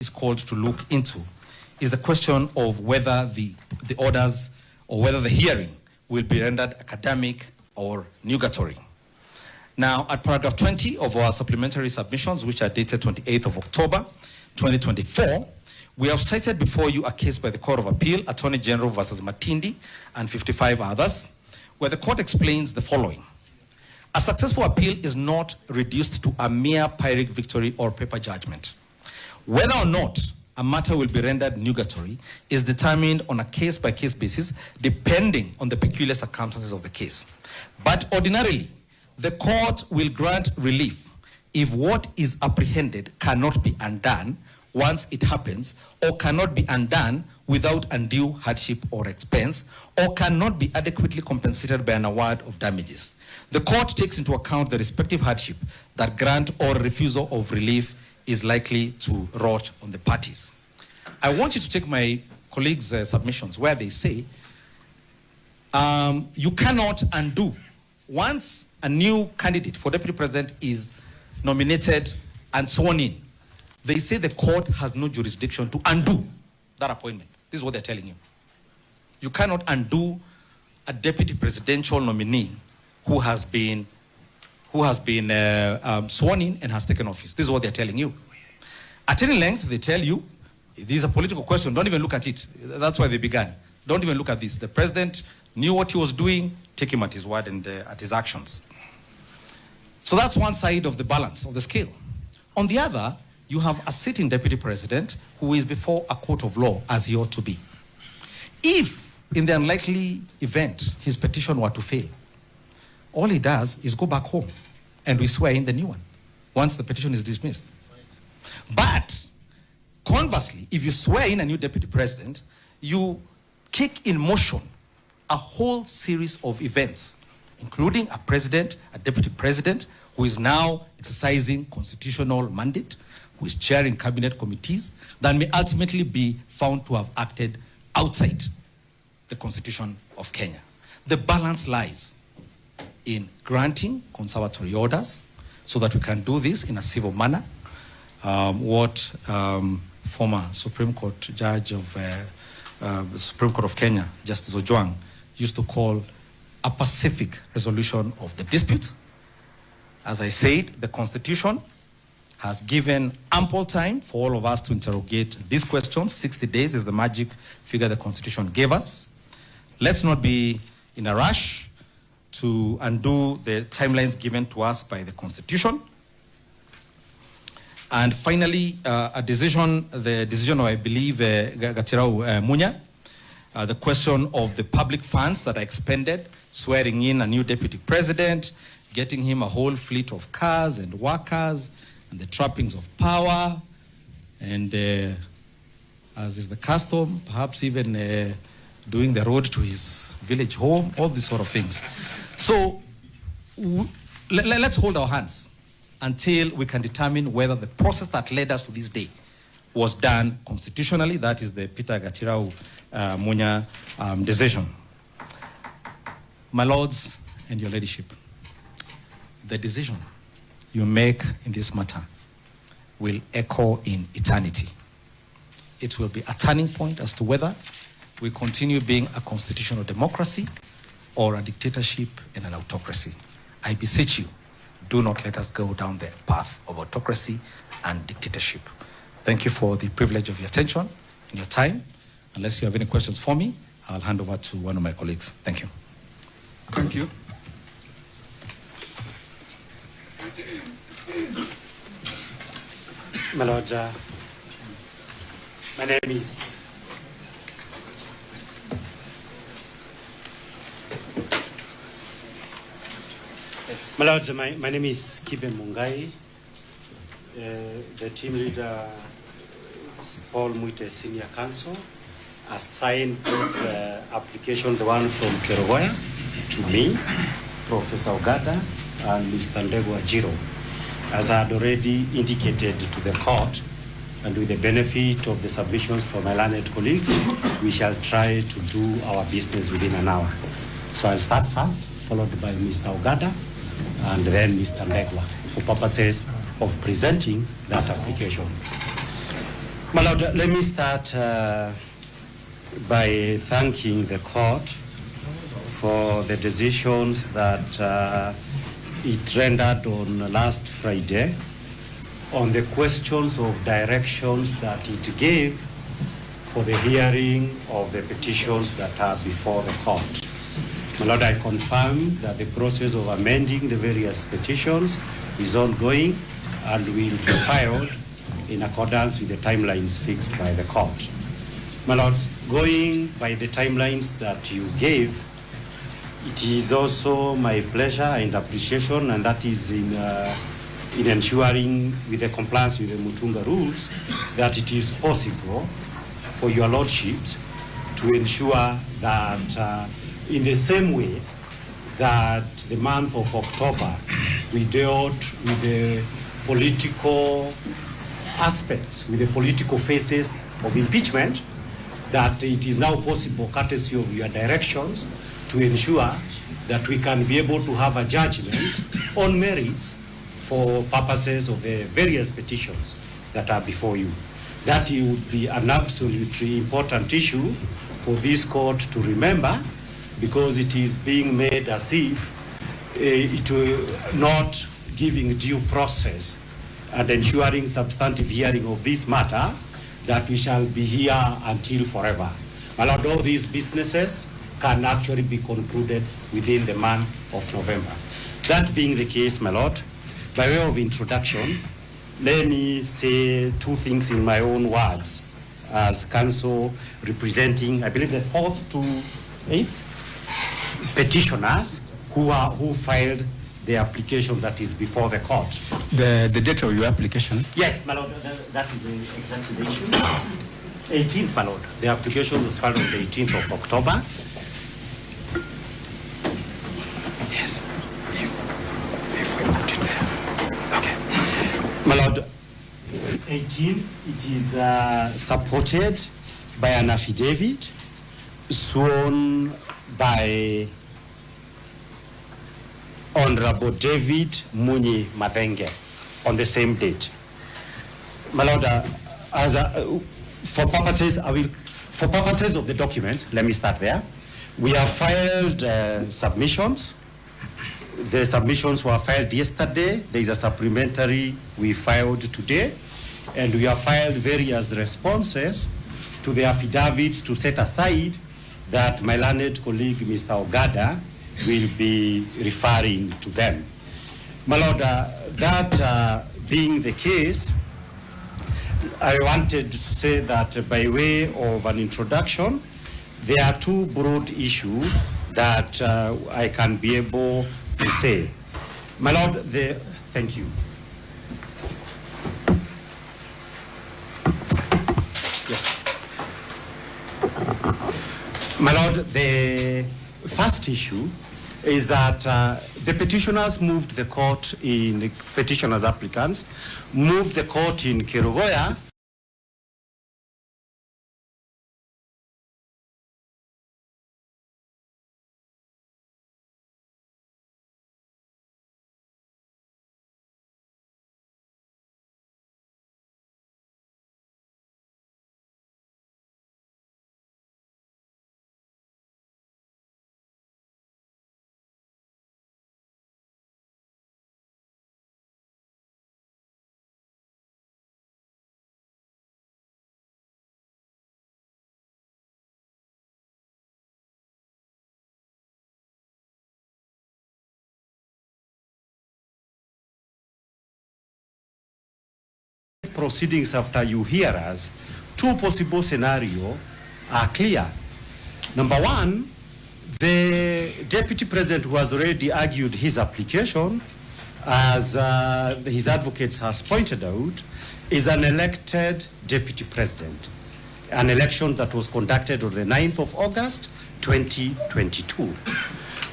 is called to look into is the question of whether the orders or whether the hearing will be rendered academic or nugatory. Now, at paragraph 20 of our supplementary submissions, which are dated 28th of October, 2024, we have cited before you a case by the Court of Appeal, Attorney General versus Matindi, and 55 others, where the court explains the following. A successful appeal is not reduced to a mere Pyrrhic victory or paper judgment. Whether or not a matter will be rendered nugatory is determined on a case-by-case basis, depending on the peculiar circumstances of the case. But ordinarily, the court will grant relief if what is apprehended cannot be undone once it happens, or cannot be undone without undue hardship or expense, or cannot be adequately compensated by an award of damages. The court takes into account the respective hardship that grant or refusal of relief is likely to wrought on the parties. I want you to take my colleagues' submissions where they say you cannot undo. Once a new candidate for deputy president is nominated and sworn in, they say the court has no jurisdiction to undo that appointment. This is what they're telling you. You cannot undo a deputy presidential nominee who has been sworn in and has taken office. This is what they're telling you. At any length, they tell you, this is a political question, don't even look at it. That's why they began. Don't even look at this. The president knew what he was doing, take him at his word and at his actions. So that's one side of the balance of the scale. On the other, you have a sitting deputy president who is before a court of law as he ought to be. If, in the unlikely event, his petition were to fail, all he does is go back home and we swear in the new one once the petition is dismissed. But conversely, if you swear in a new deputy president, you kick in motion a whole series of events, including a president, a deputy president, who is now exercising constitutional mandate, who is chairing cabinet committees, that may ultimately be found to have acted outside the Constitution of Kenya. The balance lies in granting conservatory orders so that we can do this in a civil manner. What former Supreme Court judge of the Supreme Court of Kenya, Justice Ojwang, used to call a pacific resolution of the dispute. As I said, the Constitution has given ample time for all of us to interrogate these questions. 60 days is the magic figure the Constitution gave us. Let's not be in a rush to undo the timelines given to us by the Constitution. And finally, the decision of, I believe, Gachagua Munya, the question of the public funds that are expended, swearing in a new deputy president, getting him a whole fleet of cars and workers, and the trappings of power, and as is the custom, perhaps even doing the road to his village home, all these sort of things. So let's hold our hands until we can determine whether the process that led us to this day was done constitutionally. That is the Peter Gachagua Munya decision. My lords and your ladyship, the decision you make in this matter will echo in eternity. It will be a turning point as to whether we continue being a constitutional democracy or a dictatorship and an autocracy. I beseech you, do not let us go down the path of autocracy and dictatorship. Thank you for the privilege of your attention and your time. Unless you have any questions for me, I'll hand over to one of my colleagues. Thank you. Thank you. My Lord, my name is my Lord, my name is Kibe Mungai. The team leader is Paul Muite, Senior Counsel, assigned this application, the one from Kerogoya, to me, Professor Ogada, and Mr. Ndegwa Jiro. As I had already indicated to the court, and with the benefit of the submissions from my learned colleagues, we shall try to do our business within an hour. So I'll start first, followed by Mr. Ogada, and then Mr. Ndegwa, for purposes of presenting that application. My Lord, let me start by thanking the court for the decisions that it rendered on last Friday on the questions of directions that it gave for the hearing of the petitions that are before the court. My Lord, I confirm that the process of amending the various petitions is ongoing and will be filed in accordance with the timelines fixed by the court. My Lords, going by the timelines that you gave, it is also my pleasure and appreciation, and that is in ensuring with the compliance with the Mutunga rules, that it is possible for your lordships to ensure that in the same way that the month of October we dealt with the political aspects, with the political phases of impeachment, that it is now possible, courtesy of your directions, to ensure that we can be able to have a judgment on merits for purposes of the various petitions that are before you. That it would be an absolutely important issue for this court to remember, because it is being made as if it will not giving due process and ensuring substantive hearing of this matter, that we shall be here until forever. My Lord, all these businesses can actually be concluded within the month of November. That being the case, my Lord, by way of introduction, let me say two things in my own words as counsel representing, I believe, the 4th to 8th petitioners who filed the application that is before the court. The date of your application? Yes, my Lord, that is exactly the issue. 18th, my Lord. The application was filed on the 18th of October. Yes. If we put it there. Okay. My Lord, 18, it is supported by an affidavit sworn by Honorable David Munyi Mathenge on the same date. My Lord, for purposes of the documents, let me start there. We have filed submissions. The submissions were filed yesterday. There is a supplementary we filed today, and we have filed various responses to the affidavits to set aside that my learned colleague, Mr. Ogada, will be referring to them. My Lord, that being the case, I wanted to say that by way of an introduction, there are two broad issues that I can be able to say. My Lord, thank you. Yes. My Lord, the first issue is that the petitioners moved the court in, petitioners applicants, moved the court in Kerugoya proceedings after you hear us. Two possible scenarios are clear. Number one, the Deputy President, who has already argued his application, as his advocates has pointed out, is an elected Deputy President, an election that was conducted on the 9th of August, 2022.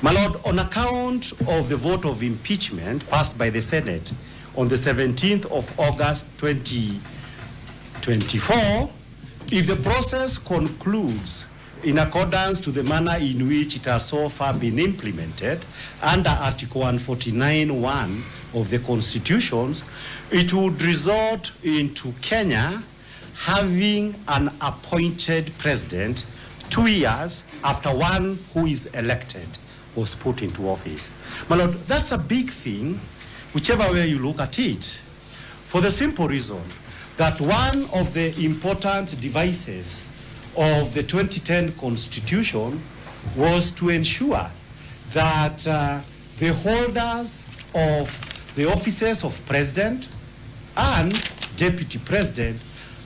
My Lord, on account of the vote of impeachment passed by the Senate on the 17th of August 2024, if the process concludes in accordance to the manner in which it has so far been implemented under Article 149(1) of the Constitution, it would result into Kenya having an appointed president 2 years after one who is elected was put into office. My Lord, that's a big thing, whichever way you look at it, for the simple reason that one of the important devices of the 2010 Constitution was to ensure that the holders of the offices of president and deputy president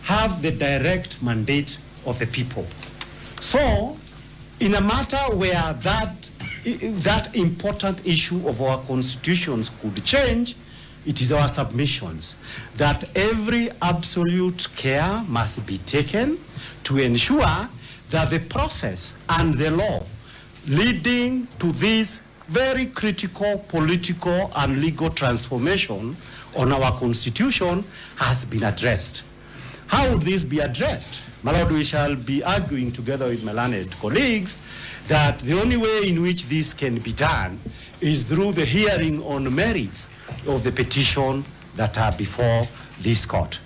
have the direct mandate of the people. So, in a matter where that important issue of our constitutions could change, it is our submissions that every absolute care must be taken to ensure that the process and the law leading to this very critical political and legal transformation on our constitution has been addressed. How would this be addressed? My Lord, we shall be arguing together with my learned colleagues that the only way in which this can be done is through the hearing on merits of the petition that are before this court.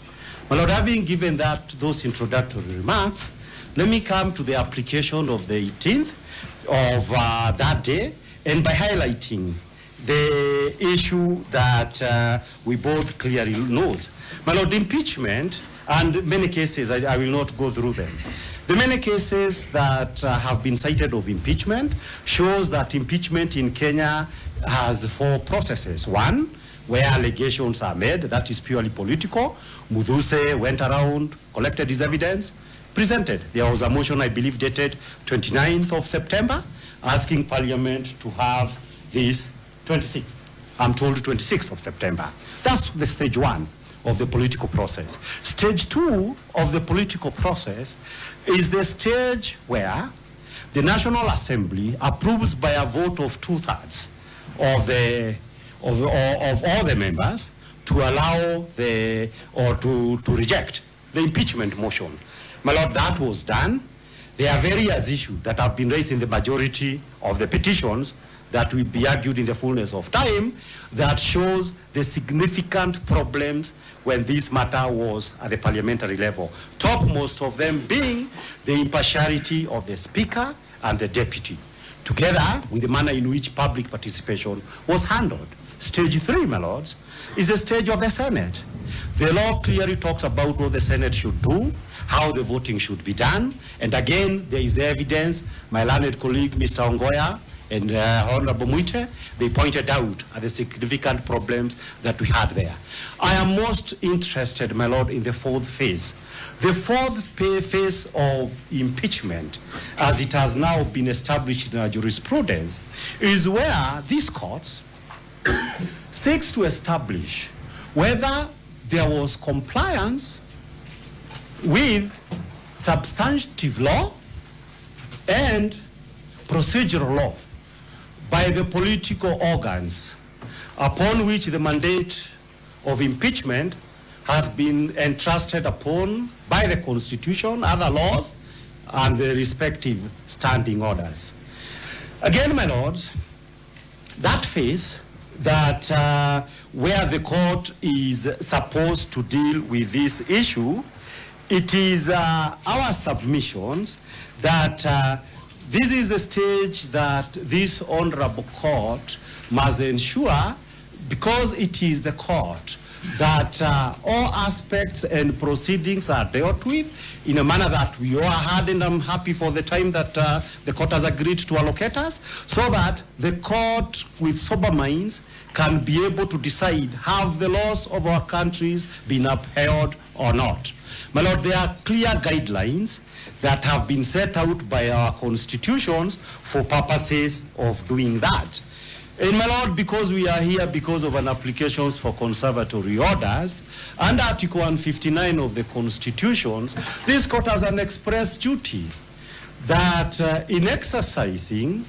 My Lord, having given those introductory remarks, let me come to the application of the 18th of that day, and by highlighting the issue that we both clearly knows. My Lord, impeachment, and many cases, I will not go through them. The many cases that have been cited of impeachment shows that impeachment in Kenya has 4 processes. One, where allegations are made, that is purely political. Muduse went around, collected his evidence, presented. There was a motion, I believe, dated 29th of September, asking Parliament to have this 26th. I'm told 26th of September. That's the stage 1 of the political process. Stage 2 of the political process is the stage where the National Assembly approves by a vote of 2/3 of all the members to allow to reject the impeachment motion. My Lord, that was done. There are various issues that have been raised in the majority of the petitions that will be argued in the fullness of time that shows the significant problems when this matter was at the parliamentary level. Topmost of them being the impartiality of the Speaker and the Deputy, together with the manner in which public participation was handled. Stage 3, my lords, is the stage of the Senate. The law clearly talks about what the Senate should do, how the voting should be done, and again, there is evidence. My learned colleague, Mr. Ongoya, and Honorable Muite, they pointed out at the significant problems that we had there. I am most interested, my Lord, in the 4th phase. The 4th phase of impeachment, as it has now been established in our jurisprudence, is where these courts seeks to establish whether there was compliance with substantive law and procedural law by the political organs upon which the mandate of impeachment has been entrusted upon by the Constitution, other laws, and the respective standing orders. Again, my lords, that phase that where the court is supposed to deal with this issue, it is our submissions that this is the stage that this honorable court must ensure, because it is the court that all aspects and proceedings are dealt with in a manner that we all had, and I'm happy for the time that the court has agreed to allocate us, so that the court with sober minds can be able to decide, have the laws of our countries been upheld or not. My Lord, there are clear guidelines that have been set out by our constitutions for purposes of doing that. And my Lord, because we are here because of an applications for conservatory orders, under Article 159 of the Constitutions, this court has an express duty that in exercising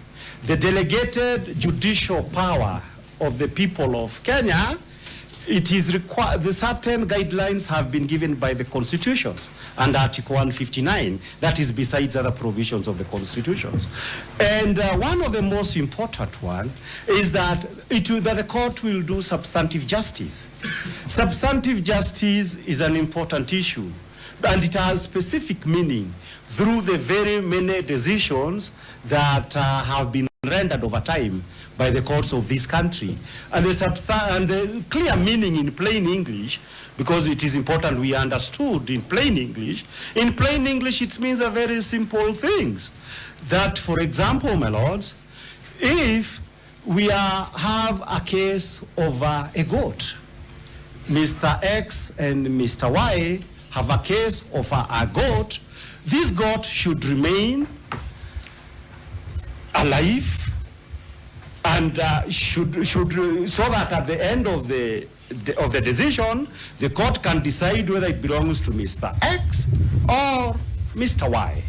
the delegated judicial power of the people of Kenya, it is required, the certain guidelines have been given by the Constitution under Article 159, that is besides other provisions of the Constitutions. And one of the most important one is that that the court will do substantive justice. Substantive justice is an important issue, And it has specific meaning through the very many decisions that have been rendered over time by the courts of this country. And the clear meaning in plain English, because it is important we understood in plain English. In plain English, it means a very simple things. That, for example, my lords, if we have a case over a goat, Mr. X and Mr. Y have a case over a goat, this goat should remain alive and should so that at the end of the decision, the court can decide whether it belongs to Mr. X or Mr. Y.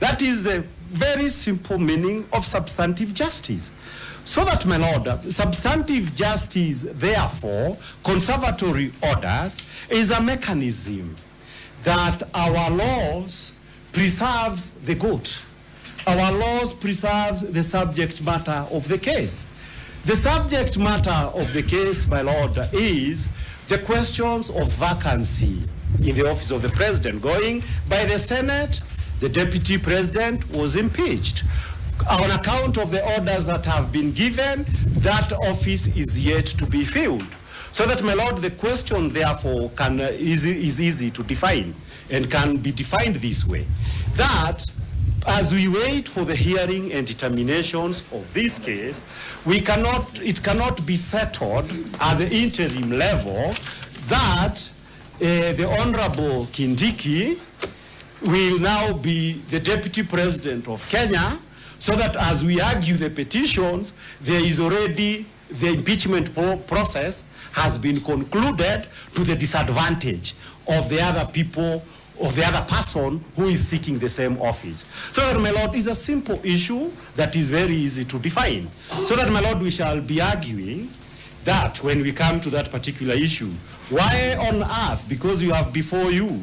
That is a very simple meaning of substantive justice. So that, my lord, substantive justice, therefore, conservatory orders, is a mechanism that our laws preserves the goat. Our laws preserves the subject matter of the case. The subject matter of the case, my lord, is the questions of vacancy in the office of the president. Going by the Senate, the deputy president was impeached. On account of the orders that have been given, that office is yet to be filled. So that, my lord, the question, therefore, is easy to define and can be defined this way. That as we wait for the hearing and determinations of this case, it cannot be settled at the interim level that the Honorable Kindiki will now be the Deputy President of Kenya, so that as we argue the petitions, there is already the impeachment process has been concluded to the disadvantage of the other people, of the other person who is seeking the same office. So that, my lord, is a simple issue that is very easy to define. So that, my lord, we shall be arguing that when we come to that particular issue, why on earth, because you have before you,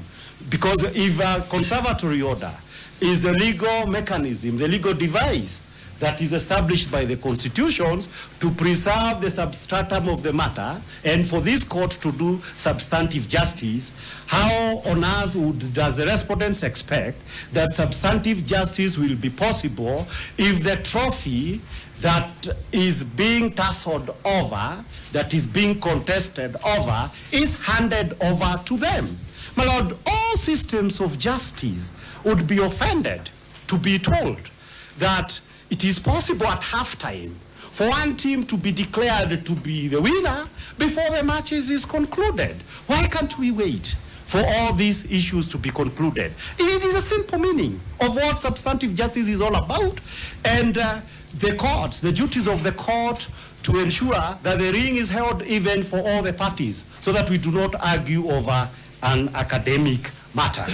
because if a conservatory order is the legal mechanism, the legal device that is established by the constitutions to preserve the substratum of the matter and for this court to do substantive justice, how on earth does the respondents expect that substantive justice will be possible if the trophy that is being tussled over, that is being contested over, is handed over to them? My lord, all systems of justice would be offended to be told that it is possible at halftime for one team to be declared to be the winner before the matches is concluded. Why can't we wait for all these issues to be concluded? It is a simple meaning of what substantive justice is all about, and the courts, the duties of the court to ensure that the ring is held even for all the parties, so that we do not argue over an academic matter,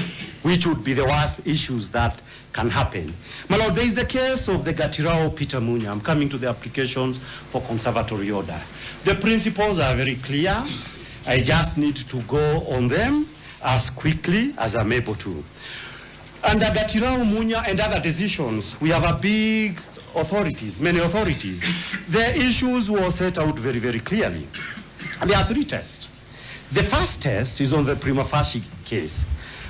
which would be the worst issues that can happen. My lord, there is the case of the Gatirao Peter Munya. I'm coming to the applications for conservatory order. The principles are very clear. I just need to go on them as quickly as I'm able to. Under Gatirao Munya and other decisions, we have a big authorities, many authorities. The issues were set out very, very clearly. And there are three tests. The first test is on the prima facie case.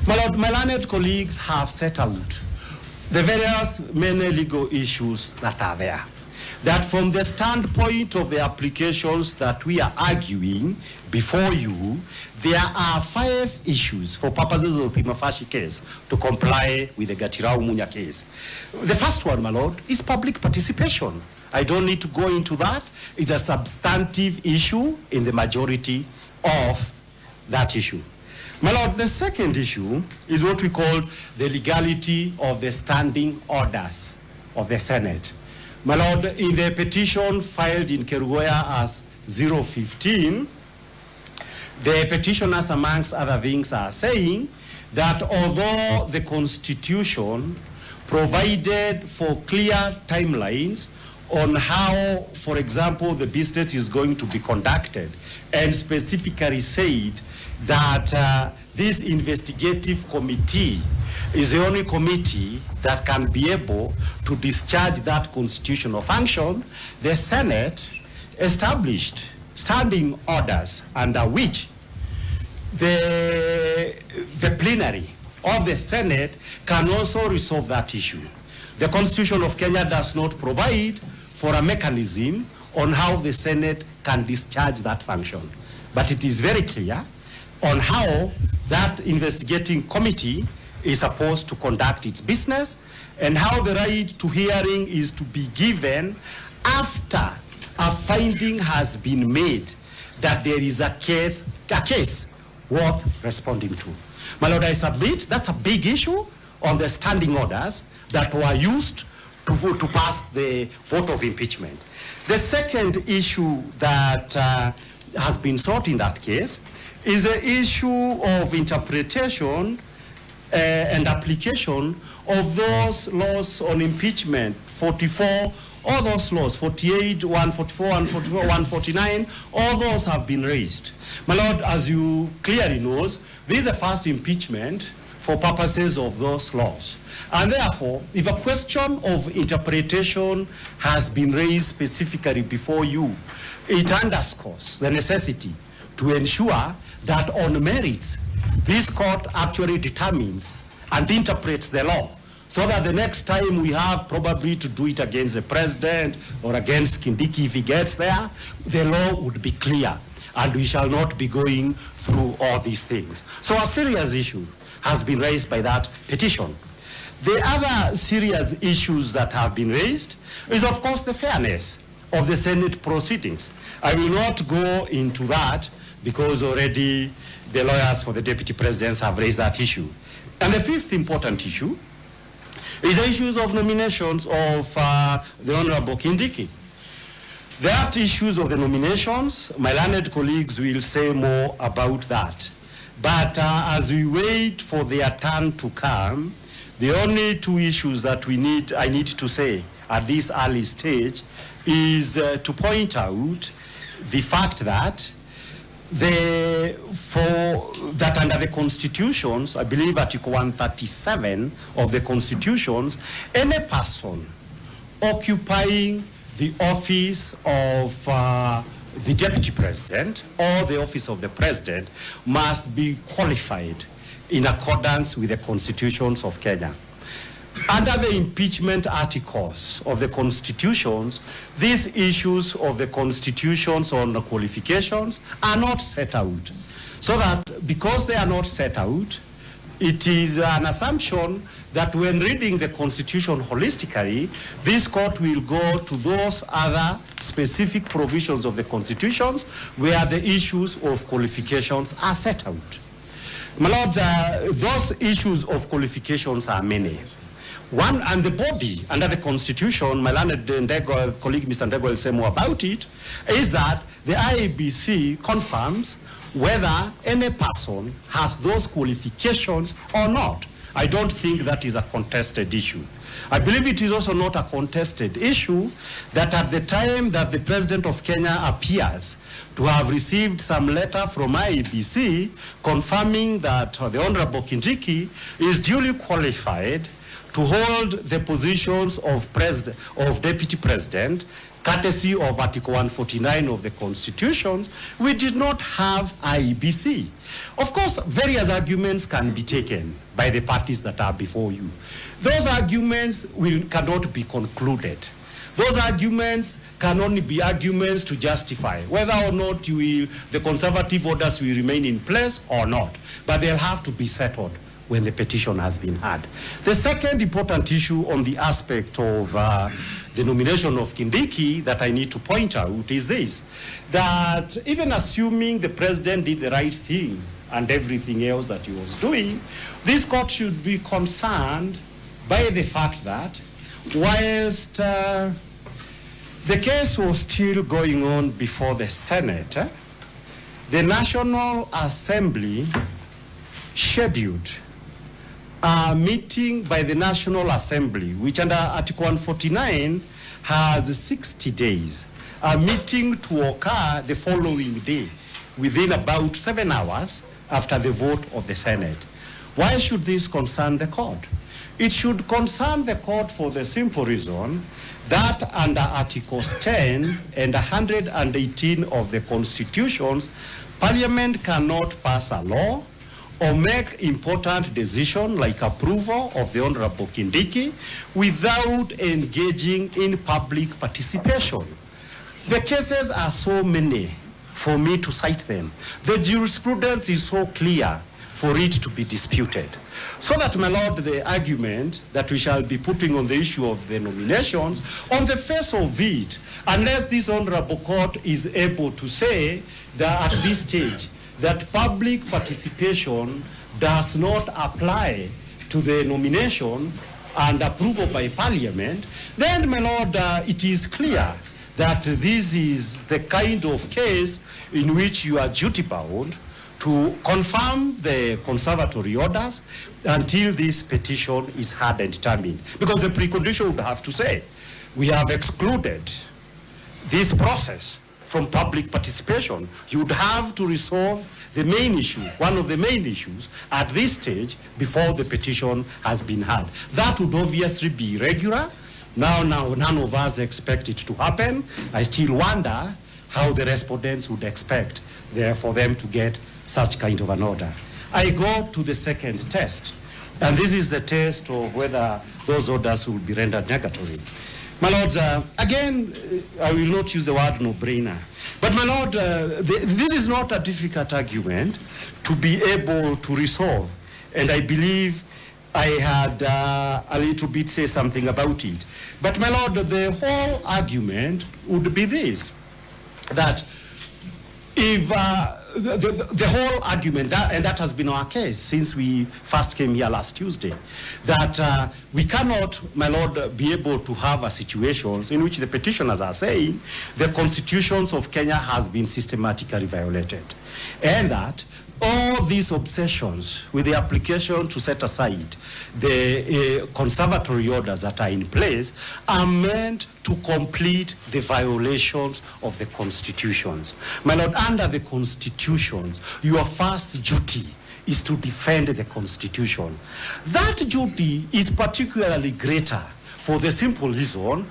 My lord, my learned colleagues have set out the various many legal issues that are there. That from the standpoint of the applications that we are arguing before you, there are 5 issues for purposes of the prima facie case to comply with the Gatirao Munya case. The first one, my lord, is public participation. I don't need to go into that. It's a substantive issue in the majority of that issue. My lord, the second issue is what we call the legality of the standing orders of the Senate. My lord, in the petition filed in Kerugoya as 015, the petitioners, amongst other things, are saying that although the Constitution provided for clear timelines on how, for example, the business is going to be conducted, and specifically said that this investigative committee is the only committee that can be able to discharge that constitutional function, the Senate established standing orders under which the plenary of the Senate can also resolve that issue. The Constitution of Kenya does not provide for a mechanism on how the Senate can discharge that function. But it is very clear on how that investigating committee is supposed to conduct its business and how the right to hearing is to be given after a finding has been made that there is a case worth responding to. My Lord, I submit that's a big issue on the standing orders that were used to pass the vote of impeachment. The second issue that has been sought in that case is the issue of interpretation and application of those laws on impeachment, 44, all those laws, 48, 144, 144, 149, all those have been raised. My Lord, as you clearly know, this is a first impeachment for purposes of those laws. And therefore, if a question of interpretation has been raised specifically before you, it underscores the necessity to ensure that on merits, this court actually determines and interprets the law, so that the next time we have probably to do it against the president or against Kindiki if he gets there, the law would be clear and we shall not be going through all these things. So a serious issue has been raised by that petition. The other serious issues that have been raised is, of course, the fairness of the Senate proceedings. I will not go into that because already the lawyers for the deputy presidents have raised that issue. And the fifth important issue is the issues of nominations of the Honorable Kindiki. There are issues of the nominations. My learned colleagues will say more about that. But as we wait for their turn to come, the only two issues that I need to say at this early stage is to point out the fact that under the constitutions, I believe Article 137 of the constitutions, any person occupying the office of the deputy president or the office of the president must be qualified in accordance with the constitutions of Kenya. Under the impeachment articles of the constitutions, these issues of the constitutions on the qualifications are not set out. So that because they are not set out, it is an assumption that when reading the constitution holistically, this court will go to those other specific provisions of the constitutions where the issues of qualifications are set out. My lords, those issues of qualifications are many. One, and the body under the constitution, my learned colleague Mr. Ndego will say more about it, is that the IEBC confirms whether any person has those qualifications or not. I don't think that is a contested issue. I believe it is also not a contested issue that at the time that the President of Kenya appears to have received some letter from IEBC confirming that the Honorable Kindiki is duly qualified to hold the positions of deputy president, courtesy of Article 149 of the Constitution, we did not have IEBC. Of course, various arguments can be taken by the parties that are before you. Those arguments cannot be concluded. Those arguments can only be arguments to justify whether or not the conservative orders will remain in place or not, but they'll have to be settled when the petition has been heard. The second important issue on the aspect of the nomination of Kindiki that I need to point out is this, that even assuming the president did the right thing and everything else that he was doing, this court should be concerned by the fact that whilst the case was still going on before the Senate, the National Assembly scheduled a meeting by the National Assembly, which under Article 149 has 60 days, a meeting to occur the following day, within about 7 hours after the vote of the Senate. Why should this concern the court? It should concern the court for the simple reason that under Articles 10 and 118 of the Constitutions, Parliament cannot pass a law or make important decision like approval of the Honorable Kindiki without engaging in public participation. The cases are so many for me to cite them. The jurisprudence is so clear for it to be disputed. So that, my lord, the argument that we shall be putting on the issue of the nominations, on the face of it, unless this honorable court is able to say that at this stage, that public participation does not apply to the nomination and approval by parliament, then, my lord, it is clear that this is the kind of case in which you are duty-bound to confirm the conservatory orders until this petition is heard and determined. Because the precondition would have to say, we have excluded this process from public participation. You would have to resolve the main issue, one of the main issues, at this stage before the petition has been heard. That would obviously be irregular. Now, none of us expect it to happen. I still wonder how the respondents would expect for them to get such kind of an order. I go to the second test, and this is the test of whether those orders will be rendered negatory. My lords, again, I will not use the word no-brainer, but my lord, this is not a difficult argument to be able to resolve, and I believe I had a little bit say something about it. But my lord, the whole argument would be this, that if the whole argument, and that has been our case since we first came here last Tuesday, that we cannot, my lord, be able to have a situation in which the petitioners are saying the constitutions of Kenya has been systematically violated, and that all these obsessions with the application to set aside the conservatory orders that are in place are meant to complete the violations of the constitutions. My lord, under the constitutions, your first duty is to defend the constitution. That duty is particularly greater for the simple reason,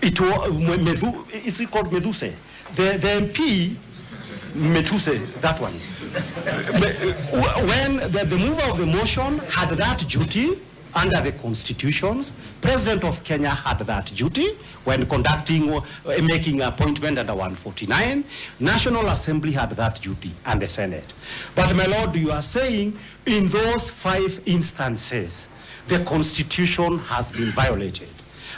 it's called Meduse. The MP, Metuse, that one. When the mover of the motion had that duty under the constitutions, President of Kenya had that duty when conducting, making appointment under 149. National Assembly had that duty, and the Senate. But my lord, you are saying in those 5 instances, the constitution has been violated.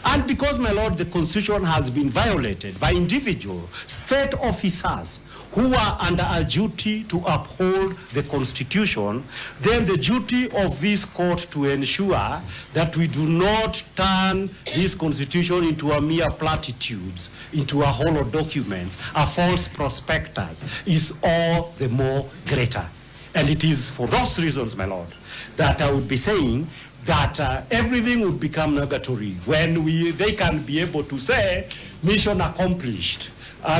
And because, my lord, the constitution has been violated by individual state officers who are under a duty to uphold the constitution, then the duty of this court to ensure that we do not turn this constitution into a mere platitudes, into a hollow documents, a false prospectus, is all the more greater. And it is for those reasons, my lord, that I would be saying that everything would become nugatory when they can be able to say, mission accomplished.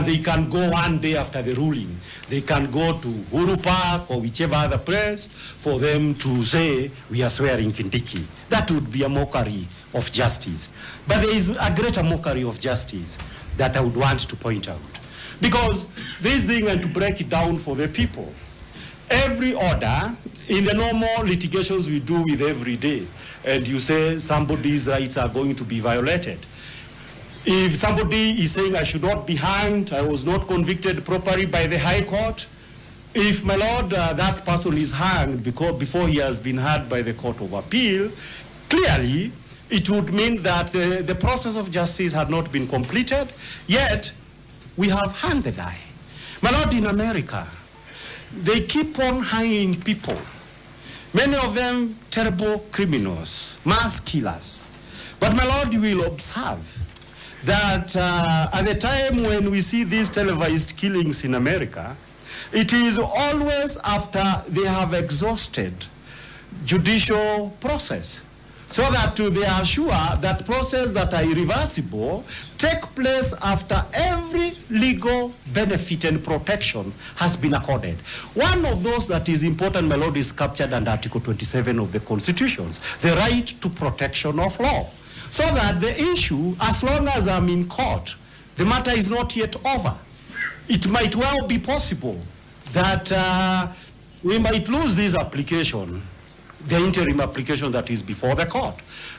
They can go one day after the ruling. They can go to Uhuru Park or whichever other place for them to say, we are swearing Kindiki. That would be a mockery of justice. But there is a greater mockery of justice that I would want to point out. Because this thing, and to break it down for the people, every order, in the normal litigations we do with every day, and you say somebody's rights are going to be violated. If somebody is saying I should not be hanged, I was not convicted properly by the High Court, if, my lord, that person is hanged before he has been heard by the Court of Appeal, clearly it would mean that the process of justice had not been completed, yet we have hanged the guy. My lord, in America, they keep on hanging people. Many of them terrible criminals, mass killers. But, my lord, you will observe that at the time when we see these televised killings in America, it is always after they have exhausted judicial process. So that they are sure that process that are irreversible take place after every legal benefit and protection has been accorded. One of those that is important, my lord, is captured under Article 27 of the Constitutions, the right to protection of law. So that the issue, as long as I'm in court, the matter is not yet over. It might well be possible that we might lose this application, the interim application that is before the court.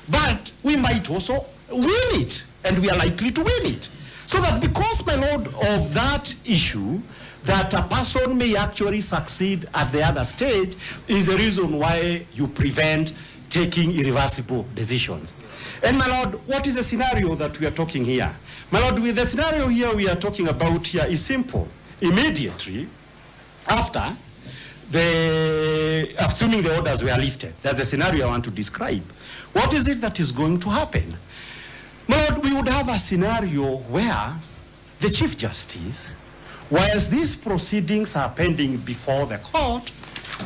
But we might also win it, and we are likely to win it. So that because, my lord, of that issue, that a person may actually succeed at the other stage is the reason why you prevent taking irreversible decisions. And my lord, what is the scenario that we are talking here? My lord, with the scenario here we are talking about here is simple. Immediately after assuming the orders were lifted, that's the scenario I want to describe. What is it that is going to happen? My lord, we would have a scenario where the Chief Justice, whilst these proceedings are pending before the court,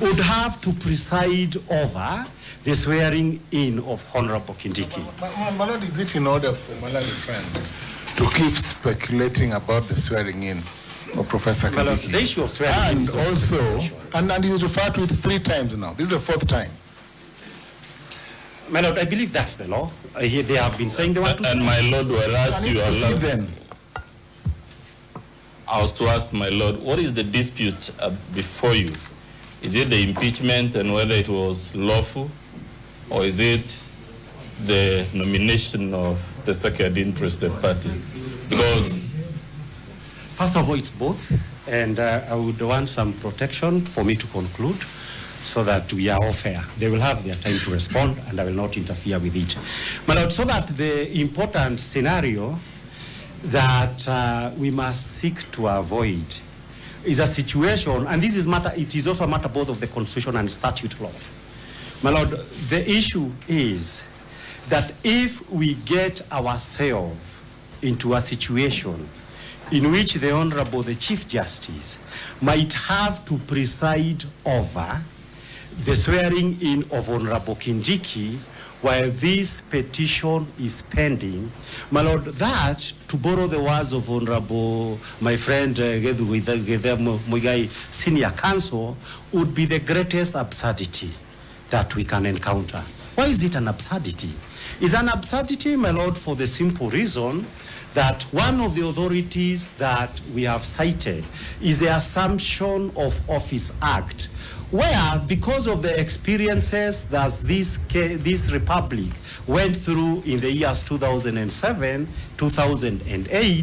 would have to preside over the swearing in of Honorable Kindiki. My lord, is it in order for Malali friend to keep speculating about the swearing in of Professor Kindiki? Lord, the issue of swearing in and is also, and he's referred to it 3 times now. This is the 4th time. My lord, I believe that's the law. They have been saying they want to. And my lord, whereas you Proceed allowed, then. I was to ask my lord, what is the dispute before you? Is it the impeachment and whether it was lawful, or is it the nomination of the second interested party? Because First of all, it's both, and I would want some protection for me to conclude so that we are all fair. They will have their time to respond, and I will not interfere with it. My lord, so that the important scenario that we must seek to avoid is a situation, and this is matter, it is also a matter both of the Constitution and statute law. My lord, the issue is that if we get ourselves into a situation in which the Honorable, the Chief Justice, might have to preside over the swearing in of Honorable Kindiki while this petition is pending, my lord, that, to borrow the words of Honorable, my friend Muigai, Senior Counsel, would be the greatest absurdity that we can encounter. Why is it an absurdity? It's an absurdity, my lord, for the simple reason that one of the authorities that we have cited is the Assumption of Office Act, where, because of the experiences that this republic went through in the years 2007, 2008,